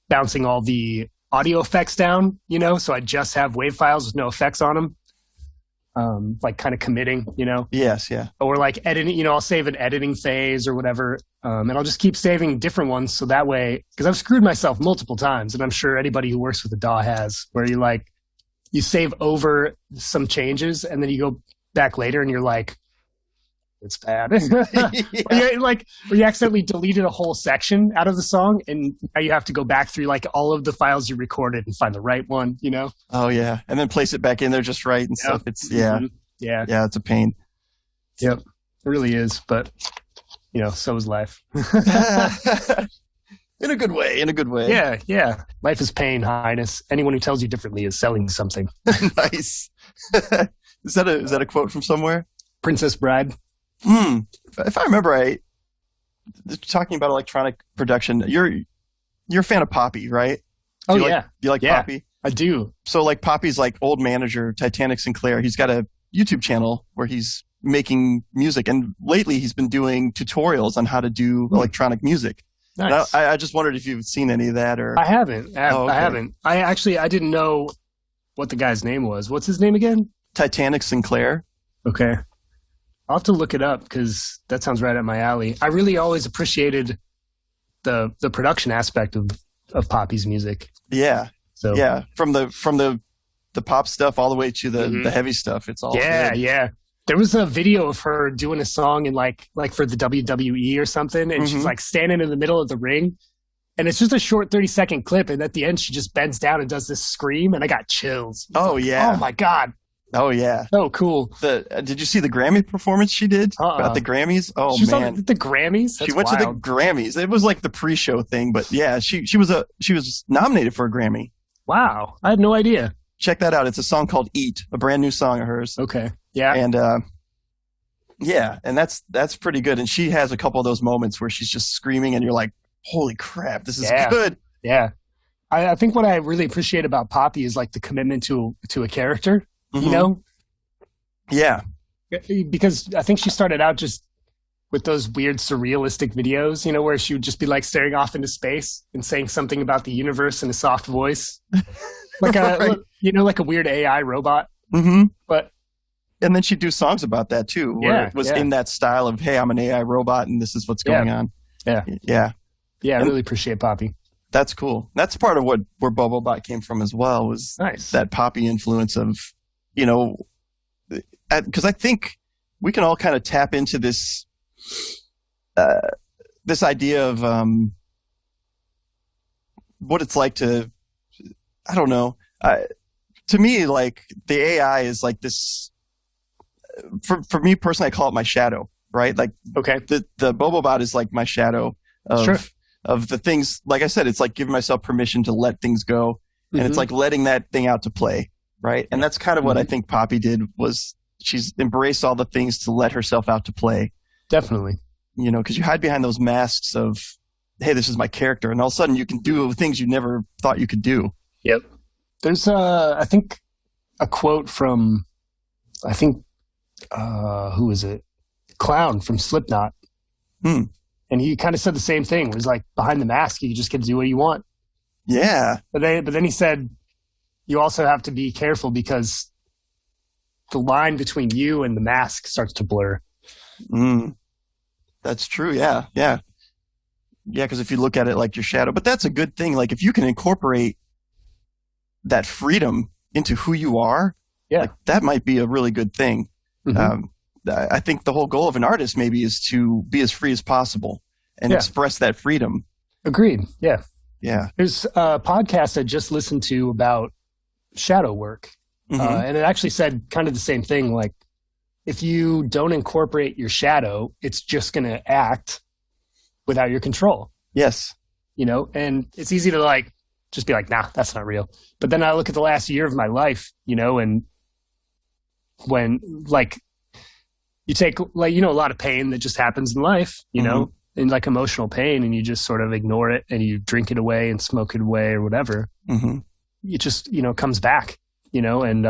bouncing all the audio effects down, so I just have wave files with no effects on them. Like kind of committing, Yes, yeah. Or like editing, I'll save an editing phase or whatever. And I'll just keep saving different ones. So that way, because I've screwed myself multiple times, and I'm sure anybody who works with a DAW has, where you save over some changes and then you go back later and you're like, it's bad. Or you accidentally deleted a whole section out of the song, and now you have to go back through like all of the files you recorded and find the right one, Oh yeah, and then place it back in there just right and stuff. It's it's a pain. Yep, it really is. But so is life. In a good way. Yeah. Life is pain, Highness. Anyone who tells you differently is selling something. Nice. Is that a quote from somewhere? Princess Bride. If I remember right, talking about electronic production, you're a fan of Poppy, right? Do you like Poppy? I do. So like Poppy's like old manager, Titanic Sinclair, he's got a YouTube channel where he's making music, and lately he's been doing tutorials on how to do electronic music. Nice. I just wondered if you've seen any of that or. I haven't. I haven't. I didn't know what the guy's name was. What's his name again? Titanic Sinclair. Okay. I'll have to look it up because that sounds right up my alley. I really always appreciated the production aspect of Poppy's music. Yeah. So yeah, from the pop stuff all the way to the heavy stuff. It's all good. Yeah. There was a video of her doing a song in like for the WWE or something, and she's like standing in the middle of the ring, And it's just a short 30-second clip. And at the end, she just bends down and does this scream. And I got chills. Oh, yeah. Oh, my God. Oh, yeah. So cool. Did you see the Grammy performance she did about the Grammys? Oh, she was man. on the Grammys? That's she went wild. to the Grammys. It was like the pre-show thing. But yeah, she was nominated for a Grammy. Wow. I had no idea. Check that out. It's a song called Eat, a brand new song of hers. Okay. Yeah. And yeah, and that's pretty good. And she has a couple of those moments where she's just screaming and you're like, holy crap, this is good. Yeah. I think what I really appreciate about Poppy is like the commitment to a character, you know? Yeah. Because I think she started out just with those weird surrealistic videos, you know, where she would just be like staring off into space and saying something about the universe in a soft voice. Like right. like a weird AI robot. Mm-hmm. But and then she'd do songs about that too, where it was in that style of, hey, I'm an AI robot and this is what's going on. Yeah. Yeah. Yeah, I really appreciate Poppy. That's cool. That's part of where Bobobot came from as well, was that Poppy influence of, you know, because I think we can all kind of tap into this this idea of what it's like to, I don't know. To me, like the AI is like this. For me personally, I call it my shadow, right? Like, okay, the Bobobot is like my shadow of the things. Like I said, it's like giving myself permission to let things go, and it's like letting that thing out to play, right? And that's kind of what I think Poppy did, was she's embraced all the things to let herself out to play. Definitely. You know, because you hide behind those masks of, hey, this is my character, and all of a sudden you can do things you never thought you could do. Yep. There's I think a quote from, I think, who is it? Clown from Slipknot. And he kind of said the same thing. It was like, behind the mask, you just get to do what you want. Yeah. But then he said, you also have to be careful because the line between you and the mask starts to blur. That's true. Yeah. Yeah. Yeah. Because if you look at it like your shadow, but that's a good thing. Like if you can incorporate that freedom into who you are, like, that might be a really good thing. I think the whole goal of an artist maybe is to be as free as possible and express that freedom. Agreed. Yeah. Yeah. There's a podcast I just listened to about shadow work. And it actually said kind of the same thing. Like, if you don't incorporate your shadow, it's just going to act without your control. Yes. You know, and it's easy to like, just be like, nah, that's not real. But then I look at the last year of my life, you know, and when like you take like, you know, a lot of pain that just happens in life, you know, and like emotional pain, and you just sort of ignore it and you drink it away and smoke it away or whatever. It just, you know, comes back, you know, and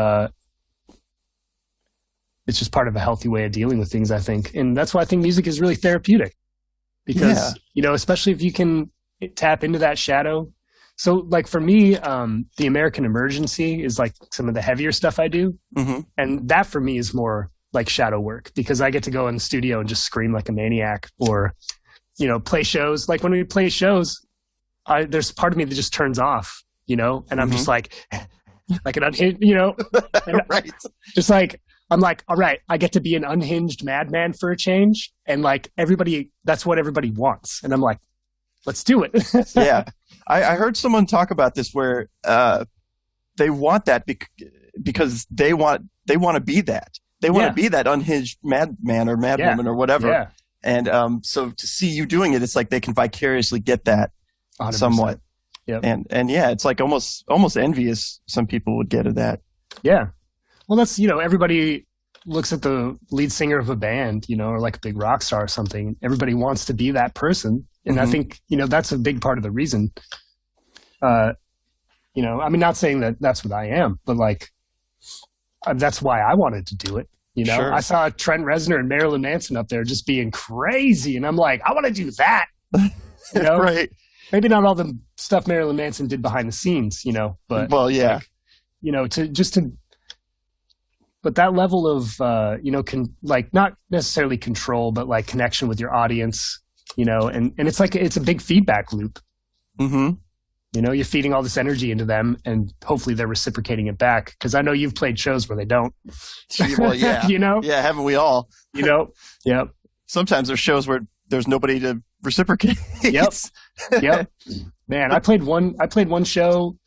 it's just part of a healthy way of dealing with things, I think. And that's why I think music is really therapeutic, because, you know, especially if you can tap into that shadow. So like for me, the American Emergency is like some of the heavier stuff I do. And that for me is more like shadow work, because I get to go in the studio and just scream like a maniac, or, you know, play shows. Like when we play shows, there's part of me that just turns off, you know, and I'm just like an unhinged, you know, and just like, I'm like, all right, I get to be an unhinged madman for a change. And like everybody, that's what everybody wants. And I'm like, let's do it. Yeah. I heard someone talk about this where they want that because they want to be that. They want to be that unhinged madman or madwoman or whatever. Yeah. And so to see you doing it, it's like they can vicariously get that 100%. Somewhat. Yep. And yeah, it's like almost envious some people would get of that. Yeah. Well, that's, you know, everybody looks at the lead singer of a band, you know, or like a big rock star or something. Everybody wants to be that person. And I think, you know, that's a big part of the reason. You know, I mean, not saying that that's what I am, but like, that's why I wanted to do it. You know, I saw Trent Reznor and Marilyn Manson up there just being crazy. And I'm like, I want to do that. You know? Right. Maybe not all the stuff Marilyn Manson did behind the scenes, you know, but yeah, like, you know, but that level of, you know, like not necessarily control, but like connection with your audience, you know, and it's like, it's a big feedback loop. You know, you're feeding all this energy into them and hopefully they're reciprocating it back. Cause I know you've played shows where they don't. Well, yeah. You know? Yeah, haven't we all? You know? Yep. Sometimes there's shows where there's nobody to reciprocate. Yep. Man, I played one show,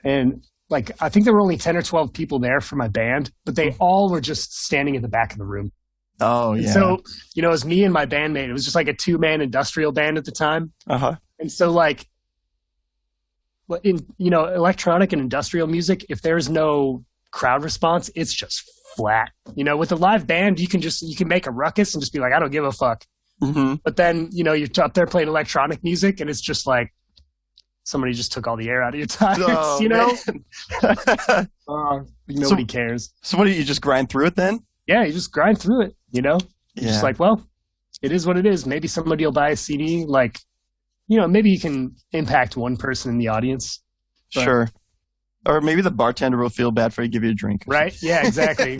and like I think there were only 10 or 12 people there for my band, but they all were just standing in the back of the room. Oh, yeah. And so, it was me and my bandmate. It was just like a 2-man industrial band at the time. Uh-huh. And so like in electronic and industrial music, if there's no crowd response, it's just flat. With a live band, you can make a ruckus and just be like, I don't give a fuck. Mm-hmm. But then, you're up there playing electronic music and it's just like somebody just took all the air out of your tires, Nobody cares. So what do you just grind through it then? Yeah, you just grind through it, You're just like, well, it is what it is. Maybe somebody will buy a CD, like, maybe you can impact one person in the audience. But, sure. Or maybe the bartender will feel bad for you, give you a drink. Right? Yeah, exactly.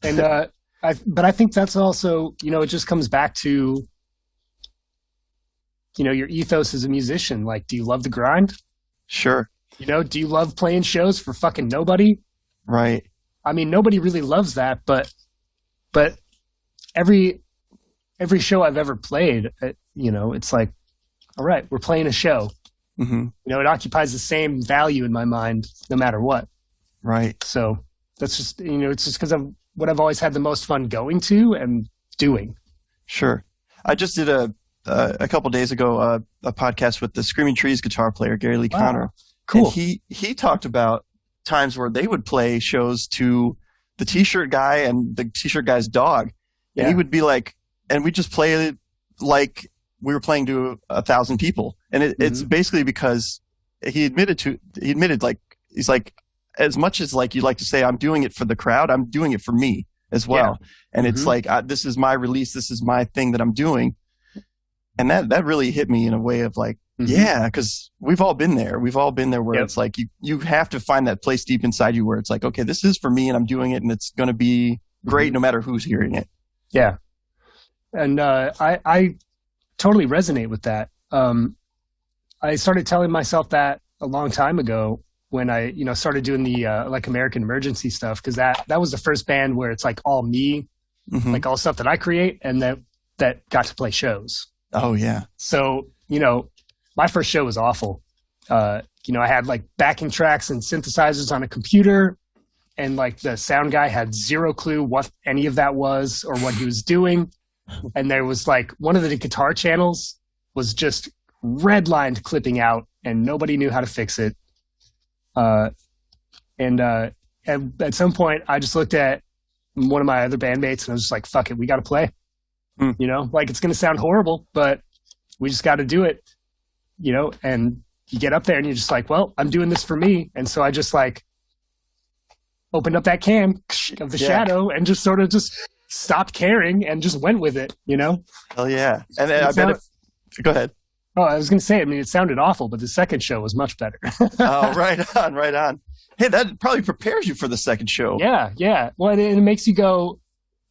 And I think that's also, it just comes back to, your ethos as a musician. Like, do you love the grind? Sure. Do you love playing shows for fucking nobody? Right. I mean, nobody really loves that, but every show I've ever played, it's like, all right, we're playing a show. Mm-hmm. It occupies the same value in my mind, no matter what. Right. So that's just, it's just because of what I've always had the most fun going to and doing. Sure. I just did a couple days ago a podcast with the Screaming Trees guitar player Gary Lee Conner. Cool. And he talked about times where they would play shows to the T-shirt guy and the T-shirt guy's dog. And he would be like, and we just play like we were playing to 1,000 people. And it's basically because he admitted like, he's like, as much as like you like to say, I'm doing it for the crowd, I'm doing it for me as well. Yeah. And it's like, this is my release. This is my thing that I'm doing. And that really hit me in a way of like, yeah, because we've all been there. We've all been there where it's like, you have to find that place deep inside you where it's like, okay, this is for me and I'm doing it and it's going to be great no matter who's hearing it. Yeah. And I totally resonate with that. I started telling myself that a long time ago when I, started doing the like American Emergency stuff, because that was the first band where it's like all me, like all stuff that I create, and that got to play shows. Oh yeah. So my first show was awful. I had like backing tracks and synthesizers on a computer, and like the sound guy had zero clue what any of that was or what he was doing. And there was like one of the guitar channels was just redlined clipping out, and nobody knew how to fix it. And at some point, I just looked at one of my other bandmates, and I was just like, "Fuck it, we got to play." Like it's going to sound horrible, but we just got to do it. And you get up there, and you're just like, "Well, I'm doing this for me." And so I just like opened up that can of the shadow and just sort of just stopped caring and just went with it. Hell yeah! And I bet go ahead. Oh, I was going to say, it sounded awful, but the second show was much better. Oh, right on. Hey, that probably prepares you for the second show. Yeah. Well, it makes you go,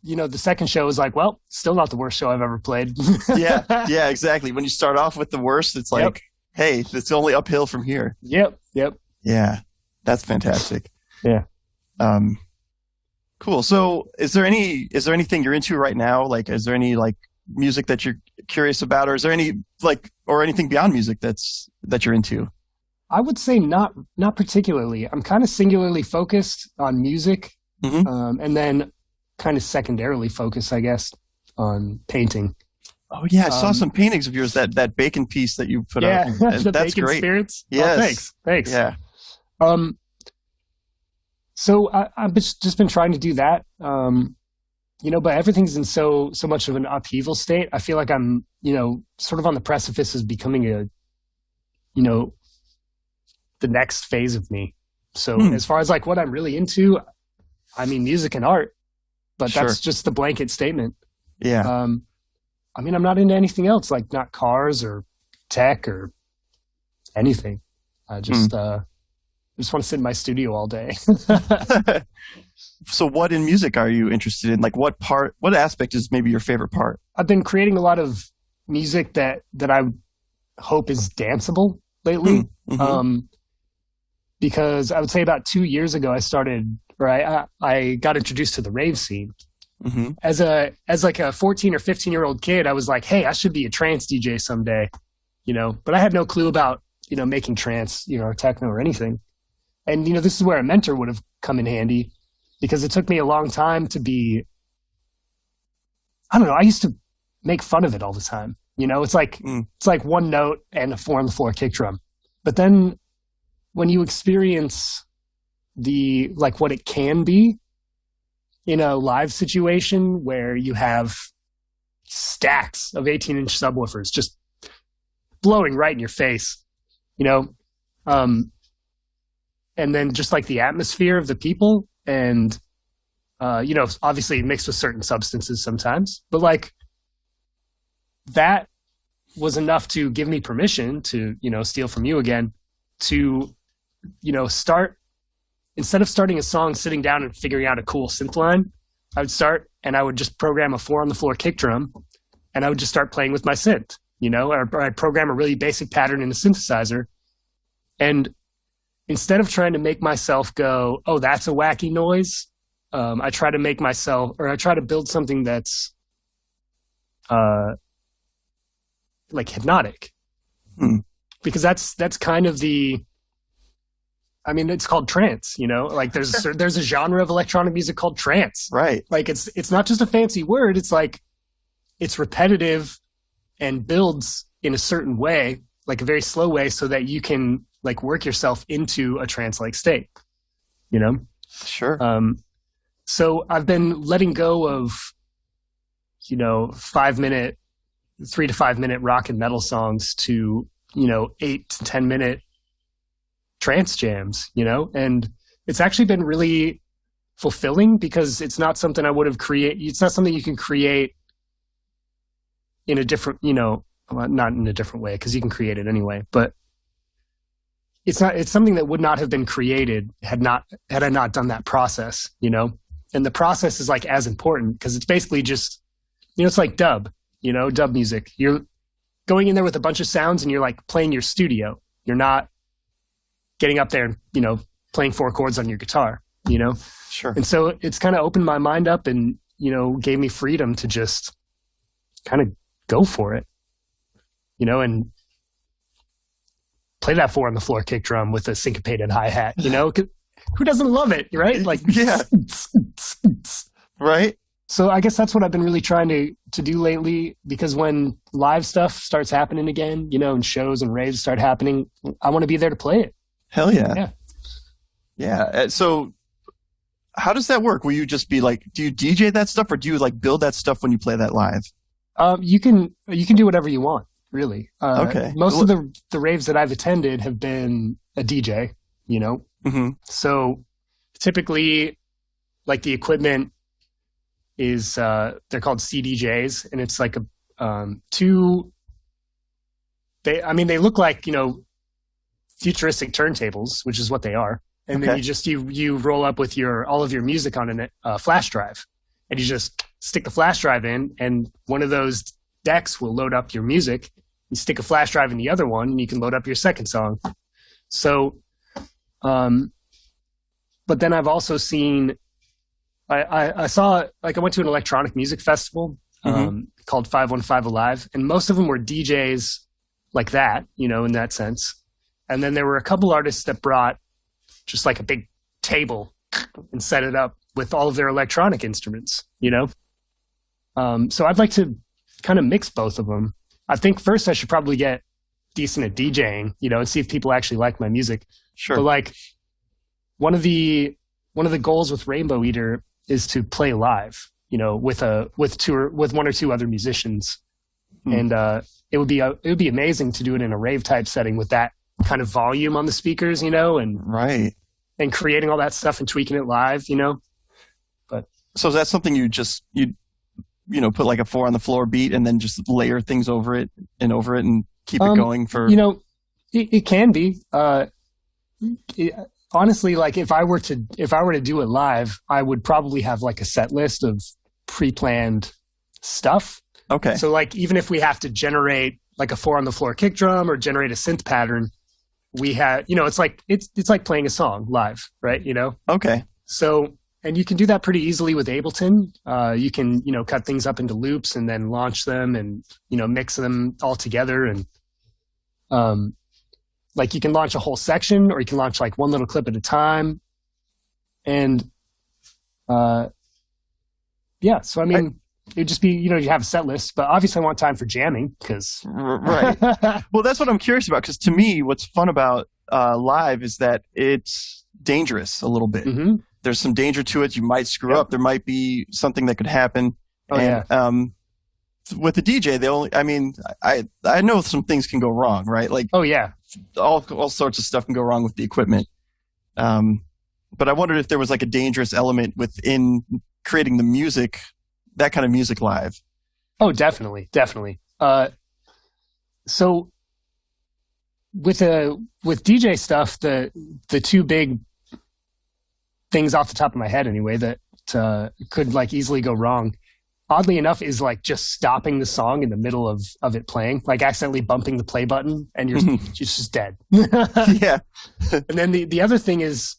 the second show is like, well, still not the worst show I've ever played. Yeah, exactly. When you start off with the worst, it's like, hey, it's only uphill from here. Yep. Yeah, that's fantastic. Yeah. Cool. So is there anything you're into right now? Like, is there any like music that you're curious about, or is there any or anything beyond music that you're into? I would say not particularly. I'm kind of singularly focused on music, and then kind of secondarily focused, I guess, on painting. Oh yeah, I saw some paintings of yours. That bacon piece that you put up. The that's bacon great. Spirits. Yes. Oh, thanks. Yeah. So I've just been trying to do that. But everything's in so much of an upheaval state. I feel like I'm, sort of on the precipice of becoming the next phase of me. So as far as like what I'm really into, I mean, music and art, but that's just the blanket statement. Yeah. I'm not into anything else, like not cars or tech or anything. I just want to sit in my studio all day. So what in music are you interested in? Like what aspect is maybe your favorite part? I've been creating a lot of music that I hope is danceable lately. Because I would say about 2 years ago, I got introduced to the rave scene. As like a 14 or 15-year-old kid, I was like, hey, I should be a trance DJ someday. but I had no clue about, making trance, or techno or anything. And, this is where a mentor would have come in handy, because it took me a long time to be, I don't know, I used to make fun of it all the time. It's like one note and a 4 on the floor kick drum. But then when you experience what it can be in a live situation where you have stacks of 18-inch subwoofers just blowing right in your face, and then just like the atmosphere of the people and, obviously mixed with certain substances sometimes, but like that was enough to give me permission to, steal from you again, to, start, instead of starting a song, sitting down and figuring out a cool synth line, I would start and I would just program a 4 on the floor kick drum and I would just start playing with my synth, or I'd program a really basic pattern in a synthesizer. And instead of trying to make myself go, oh, that's a wacky noise, I try to build something that's like hypnotic. Because that's kind of it's called trance, like there's a genre of electronic music called trance. Right. Like it's not just a fancy word. It's like, it's repetitive and builds in a certain way, like a very slow way, so that you can like work yourself into a trance-like state, Sure. So I've been letting go of, 3 to 5 minute rock and metal songs to, 8 to 10 minute trance jams, and it's actually been really fulfilling because it's not something I would have created. It's not something you can create in a different, not in a different way, because you can create it anyway, but it's something that would not have been created had I not done that process, and the process is like as important because it's basically just, it's like dub music. You're going in there with a bunch of sounds and you're like playing your studio. You're not getting up there and, playing 4 chords on your guitar, Sure. And so it's kind of opened my mind up and, gave me freedom to just kind of go for it, and play that 4 on the floor kick drum with a syncopated hi-hat, who doesn't love it, right? Like, yeah. Right. So I guess that's what I've been really trying to do lately, because when live stuff starts happening again, and shows and raves start happening, I want to be there to play it. Hell yeah. Yeah. So how does that work? Will you just be like, do you DJ that stuff, or do you like build that stuff when you play that live? You can do whatever you want, really. Okay. Most of the raves that I've attended have been a DJ, Mm-hmm. So typically, like the equipment is they're called CDJs, and it's like they look like futuristic turntables, which is what they are, and then you roll up with all of your music on a flash drive, and you just stick the flash drive in, and one of those decks will load up your music. You stick a flash drive in the other one, and you can load up your second song. So, but then I've also seen. I saw, like, I went to an electronic music festival called 515 Alive, and most of them were DJs like that, in that sense. And then there were a couple artists that brought just like a big table and set it up with all of their electronic instruments, So I'd like to kind of mix both of them. I think first I should probably get decent at DJing, and see if people actually like my music. Sure. But like one of the goals with Rainbow Eater is to play live, with 1 or 2 other musicians. And it would be amazing to do it in a rave type setting with that kind of volume on the speakers, and right, and creating all that stuff and tweaking it live, But so is that something you put like a 4 on the floor beat and then just layer things over it and keep it going for it can be honestly, like if I were to do it live, I would probably have like a set list of pre-planned stuff. Okay. So like even if we have to generate like a 4 on the floor kick drum or generate a synth pattern, we have, it's like playing a song live, right? Okay. So, and you can do that pretty easily with Ableton. You can, cut things up into loops and then launch them and, mix them all together. And Like you can launch a whole section, or you can launch like one little clip at a time. And so I mean, it'd just be, you have a set list, but obviously I want time for jamming because. Right. Well, that's what I'm curious about, because to me, what's fun about live is that it's dangerous a little bit. Mm-hmm. There's some danger to it. You might screw up. There might be something that could happen. With the DJ, I know some things can go wrong, right? Like, all sorts of stuff can go wrong with the equipment. But I wondered if there was like a dangerous element within creating the music, that kind of music live. Oh, definitely. So with DJ stuff, the two big things off the top of my head anyway that could like easily go wrong, oddly enough, is like just stopping the song in the middle of it playing, like accidentally bumping the play button, and you're just dead. Yeah. And then the other thing is,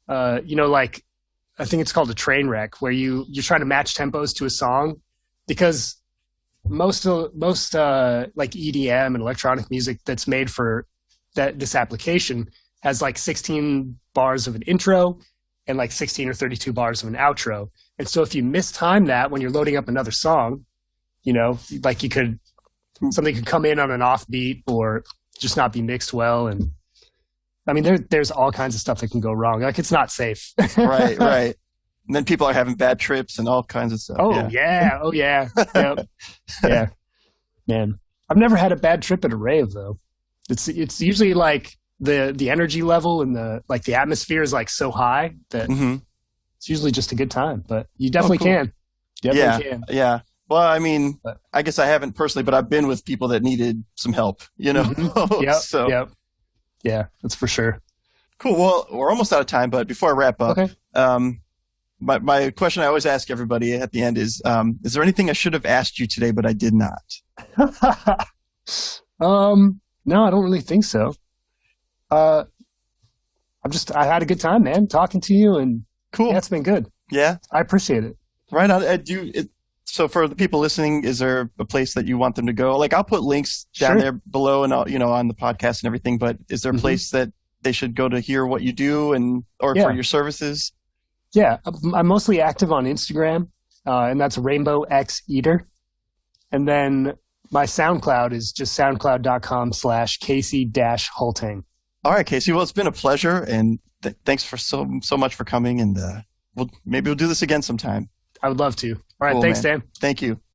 like, I think it's called a train wreck, where you're trying to match tempos to a song, because most like EDM and electronic music that's made for this application has like 16 bars of an intro and like 16 or 32 bars of an outro. And so if you mistime that when you're loading up another song, like something could come in on an offbeat or just not be mixed well. And I mean, there's all kinds of stuff that can go wrong. Like, it's not safe. Right. And then people are having bad trips and all kinds of stuff. Oh, yeah. Yep. Yeah. Man, I've never had a bad trip at a rave, though. It's usually like the energy level and the atmosphere is like so high that it's usually just a good time. But you definitely can. Can. Yeah. Well, I mean, I guess I haven't personally, but I've been with people that needed some help, Yep. So. Yep. Yeah, that's for sure. Cool. Well, we're almost out of time, but before I wrap up, my question I always ask everybody at the end is there anything I should have asked you today, but I did not? No, I don't really think so. I had a good time, man, talking to you, and cool. Yeah, it's been good. Yeah. I appreciate it. Right on. So for the people listening, is there a place that you want them to go? Like, I'll put links down there below and on the podcast and everything, but is there a place that they should go to hear what you do or for your services? Yeah. I'm mostly active on Instagram, and that's Rainbow X Eater. And then my SoundCloud is just soundcloud.com/Casey-Hulteng. All right, Casey. Well, it's been a pleasure, and thanks for so much for coming, and maybe we'll do this again sometime. I would love to. All right. Cool, thanks, man. Dan. Thank you.